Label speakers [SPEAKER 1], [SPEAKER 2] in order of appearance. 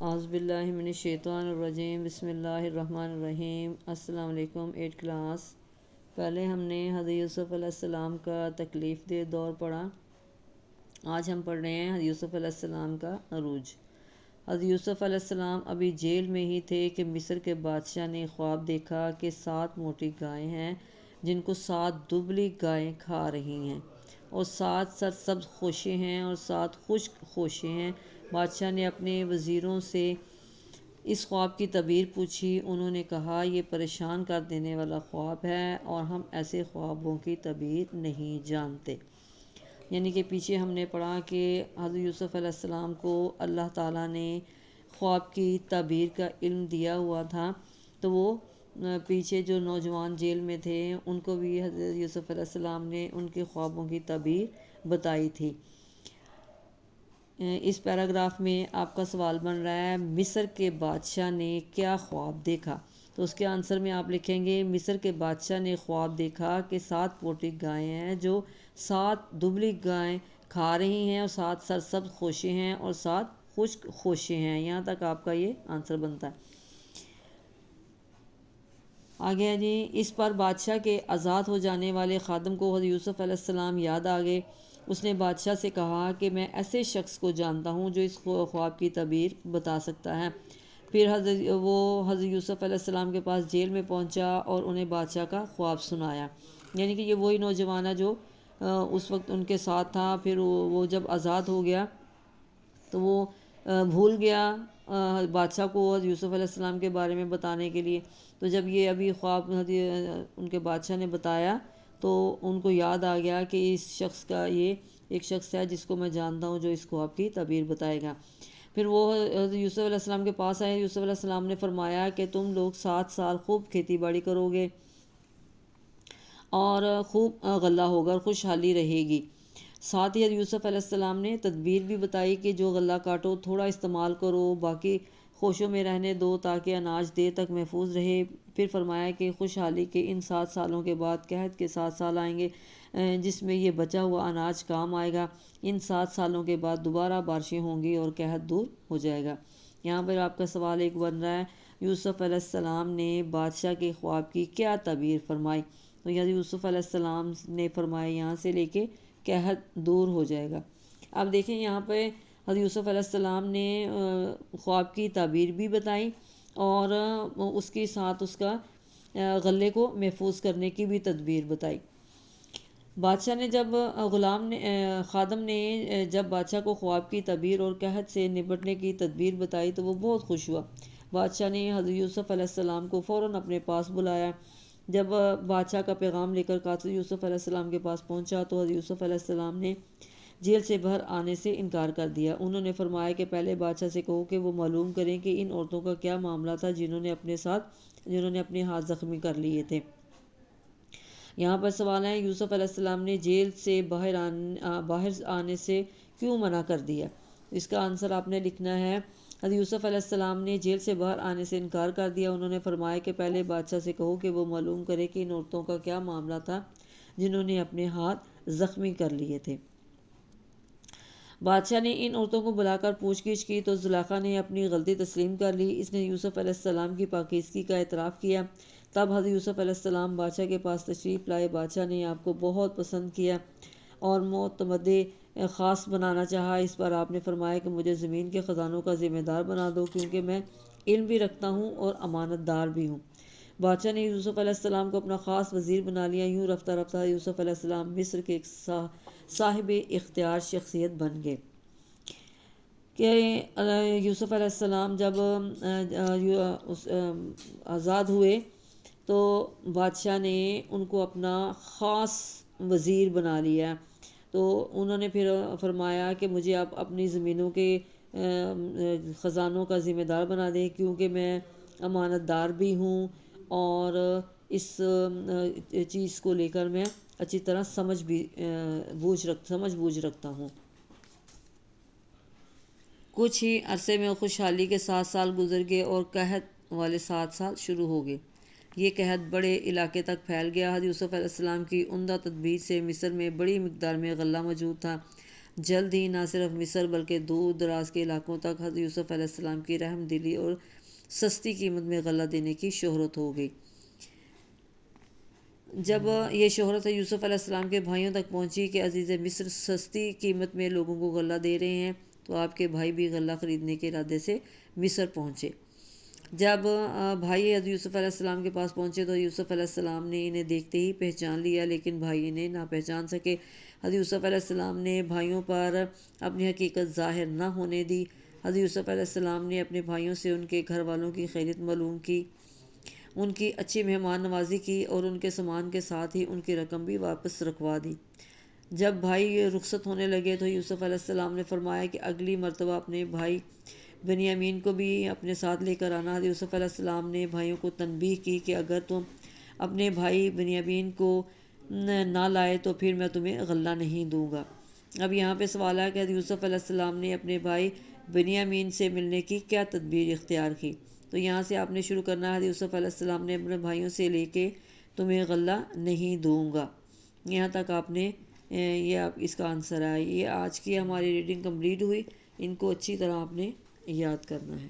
[SPEAKER 1] اعوذ باللہ من الشیطان الرجیم، بسم اللہ الرحمن الرحیم۔ السلام علیکم 8 کلاس۔ پہلے ہم نے حضرت یوسف علیہ السلام کا تکلیف دہ دور پڑھا۔ آج ہم پڑھ رہے ہیں حضرت یوسف علیہ السلام کا عروج۔ حضرت یوسف علیہ السلام ابھی جیل میں ہی تھے کہ مصر کے بادشاہ نے خواب دیکھا کہ 7 موٹی گائیں ہیں جن کو 7 دبلی گائیں کھا رہی ہیں، اور 7 سرسبز خوشے ہیں اور 7 خشک خوشے ہیں۔ بادشاہ نے اپنے وزیروں سے اس خواب کی تعبیر پوچھی۔ انہوں نے کہا یہ پریشان کر دینے والا خواب ہے اور ہم ایسے خوابوں کی تعبیر نہیں جانتے۔ یعنی کہ پیچھے ہم نے پڑھا کہ حضرت یوسف علیہ السلام کو اللہ تعالیٰ نے خواب کی تعبیر کا علم دیا ہوا تھا، تو وہ پیچھے جو نوجوان جیل میں تھے ان کو بھی حضرت یوسف علیہ السلام نے ان کے خوابوں کی تعبیر بتائی تھی۔ اس پیراگراف میں آپ کا سوال بن رہا ہے مصر کے بادشاہ نے کیا خواب دیکھا، تو اس کے آنسر میں آپ لکھیں گے مصر کے بادشاہ نے خواب دیکھا کہ 7 موٹی گائیں ہیں جو 7 دبلی گائیں کھا رہی ہیں، اور 7 سرسبز خوشے ہیں اور 7 خشک خوشے ہیں۔ یہاں تک آپ کا یہ آنسر بنتا ہے۔ آگے ہے جی، اس پر بادشاہ کے آزاد ہو جانے والے خادم کو حضرت یوسف علیہ السلام یاد آ گئے۔ اس نے بادشاہ سے کہا کہ میں ایسے شخص کو جانتا ہوں جو اس خواب کی تعبیر بتا سکتا ہے۔ پھر حضرت یوسف علیہ السلام کے پاس جیل میں پہنچا اور انہیں بادشاہ کا خواب سنایا۔ یعنی کہ یہ وہی نوجوان ہے جو اس وقت ان کے ساتھ تھا۔ پھر وہ جب آزاد ہو گیا تو وہ بھول گیا بادشاہ کو حضرت یوسف علیہ السلام کے بارے میں بتانے کے لیے۔ تو جب یہ ابھی خواب ان کے بادشاہ نے بتایا تو ان کو یاد آ گیا کہ اس شخص کا یہ ایک شخص ہے جس کو میں جانتا ہوں جو اس خواب کی تعبیر بتائے گا۔ پھر وہ حضرت یوسف علیہ السلام کے پاس آئے۔ یوسف علیہ السلام نے فرمایا کہ تم لوگ 7 سال خوب کھیتی باڑی کرو گے اور خوب غلہ ہوگا اور خوشحالی رہے گی۔ ساتھ ہی حضرت یوسف علیہ السلام نے تدبیر بھی بتائی کہ جو غلہ کاٹو تھوڑا استعمال کرو، باقی خوشوں میں رہنے دو تاکہ اناج دیر تک محفوظ رہے۔ پھر فرمایا کہ خوشحالی کے ان 7 سالوں کے بعد قحط کے 7 سال آئیں گے جس میں یہ بچا ہوا اناج کام آئے گا۔ ان 7 سالوں کے بعد دوبارہ بارشیں ہوں گی اور قحط دور ہو جائے گا۔ یہاں پر آپ کا سوال ایک بن رہا ہے یوسف علیہ السلام نے بادشاہ کے خواب کی کیا تعبیر فرمائی، تو یوسف علیہ السلام نے فرمایا یہاں سے لے کے قحط دور ہو جائے گا۔ اب دیکھیں یہاں پہ حضرت یوسف علیہ السلام نے خواب کی تعبیر بھی بتائی اور اس کے ساتھ اس کا غلے کو محفوظ کرنے کی بھی تدبیر بتائی۔ بادشاہ نے جب خادم نے جب بادشاہ کو خواب کی تعبیر اور قحط سے نپٹنے کی تدبیر بتائی تو وہ بہت خوش ہوا۔ بادشاہ نے حضرت یوسف علیہ السلام کو فوراً اپنے پاس بلایا۔ جب بادشاہ کا پیغام لے کر قاصد یوسف علیہ السلام کے پاس پہنچا تو حضرت یوسف علیہ السلام نے جیل سے باہر آنے سے انکار کر دیا۔ انہوں نے فرمایا کہ پہلے بادشاہ سے کہو کہ وہ معلوم کریں کہ ان عورتوں کا کیا معاملہ تھا جنہوں نے اپنے ہاتھ زخمی کر لیے تھے۔ یہاں پر سوال ہے یوسف علیہ السلام نے جیل سے باہر آنے سے کیوں منع کر دیا؟ اس کا آنسر آپ نے لکھنا ہے حضرت یوسف علیہ السلام نے جیل سے باہر آنے سے انکار کر دیا۔ انہوں نے فرمایا کہ پہلے بادشاہ سے کہو کہ وہ معلوم کرے کہ ان عورتوں کا کیا معاملہ تھا جنہوں نے اپنے ہاتھ زخمی کر لیے تھے۔ بادشاہ نے ان عورتوں کو بلا کر پوچھ گچھ کی تو زلیخا نے اپنی غلطی تسلیم کر لی۔ اس نے یوسف علیہ السلام کی پاکیزگی کا اعتراف کیا۔ تب حضرت یوسف علیہ السلام بادشاہ کے پاس تشریف لائے۔ بادشاہ نے آپ کو بہت پسند کیا اور معتمد خاص بنانا چاہا۔ اس پر آپ نے فرمایا کہ مجھے زمین کے خزانوں کا ذمہ دار بنا دو کیونکہ میں علم بھی رکھتا ہوں اور امانت دار بھی ہوں۔ بادشاہ نے یوسف علیہ السلام کو اپنا خاص وزیر بنا لیا۔ یوں رفتہ رفتہ یوسف علیہ السلام مصر کے ایک صاحب اختیار شخصیت بن گئے۔ کہ یوسف علیہ السلام جب آزاد ہوئے تو بادشاہ نے ان کو اپنا خاص وزیر بنا لیا۔ تو انہوں نے پھر فرمایا کہ مجھے آپ اپنی زمینوں کے خزانوں کا ذمہ دار بنا دیں کیونکہ میں امانت دار بھی ہوں اور اس چیز کو لے کر میں اچھی طرح سمجھ بوجھ رکھتا ہوں۔ کچھ ہی عرصے میں خوشحالی کے 7 سال گزر گئے اور قحط والے 7 سال شروع ہو گئے۔ یہ قحط بڑے علاقے تک پھیل گیا۔ حضرت یوسف علیہ السلام کی عمدہ تدبیر سے مصر میں بڑی مقدار میں غلہ موجود تھا۔ جلد ہی نہ صرف مصر بلکہ دور دراز کے علاقوں تک حضرت یوسف علیہ السلام کی رحم دلی اور سستی قیمت میں غلہ دینے کی شہرت ہو گئی۔ جب یہ شہرت یوسف علیہ السلام کے بھائیوں تک پہنچی کہ عزیز مصر سستی قیمت میں لوگوں کو غلہ دے رہے ہیں، تو آپ کے بھائی بھی غلہ خریدنے کے ارادے سے مصر پہنچے۔ جب بھائی حضرت یوسف علیہ السلام کے پاس پہنچے تو یوسف علیہ السلام نے انہیں دیکھتے ہی پہچان لیا، لیکن بھائی انہیں نہ پہچان سکے۔ حضرت یوسف علیہ السلام نے بھائیوں پر اپنی حقیقت ظاہر نہ ہونے دی۔ حضرت یوسف علیہ السلام نے اپنے بھائیوں سے ان کے گھر والوں کی خیریت معلوم کی، ان کی اچھی مہمان نوازی کی اور ان کے سامان کے ساتھ ہی ان کی رقم بھی واپس رکھوا دی۔ جب بھائی رخصت ہونے لگے تو یوسف علیہ السلام نے فرمایا کہ اگلی مرتبہ اپنے بھائی بنیامین کو بھی اپنے ساتھ لے کر آنا۔ حضرت یوسف علیہ السلام نے بھائیوں کو تنبیہ کی کہ اگر تم اپنے بھائی بنیامین کو نہ لائے تو پھر میں تمہیں غلہ نہیں دوں گا۔ اب یہاں پہ سوال ہے کہ حضرت یوسف علیہ السلام نے اپنے بھائی بنیامین سے ملنے کی کیا تدبیر اختیار کی؟ تو یہاں سے آپ نے شروع کرنا ہے۔ حضرت یوسف علیہ السلام نے اپنے بھائیوں سے لے کے تمہیں غلہ نہیں دوں گا، یہاں تک آپ نے یہ اس کا آنسر ہے۔ یہ آج کی ہماری ریڈنگ کمپلیٹ ہوئی، ان کو اچھی طرح آپ نے یاد کرنا ہے۔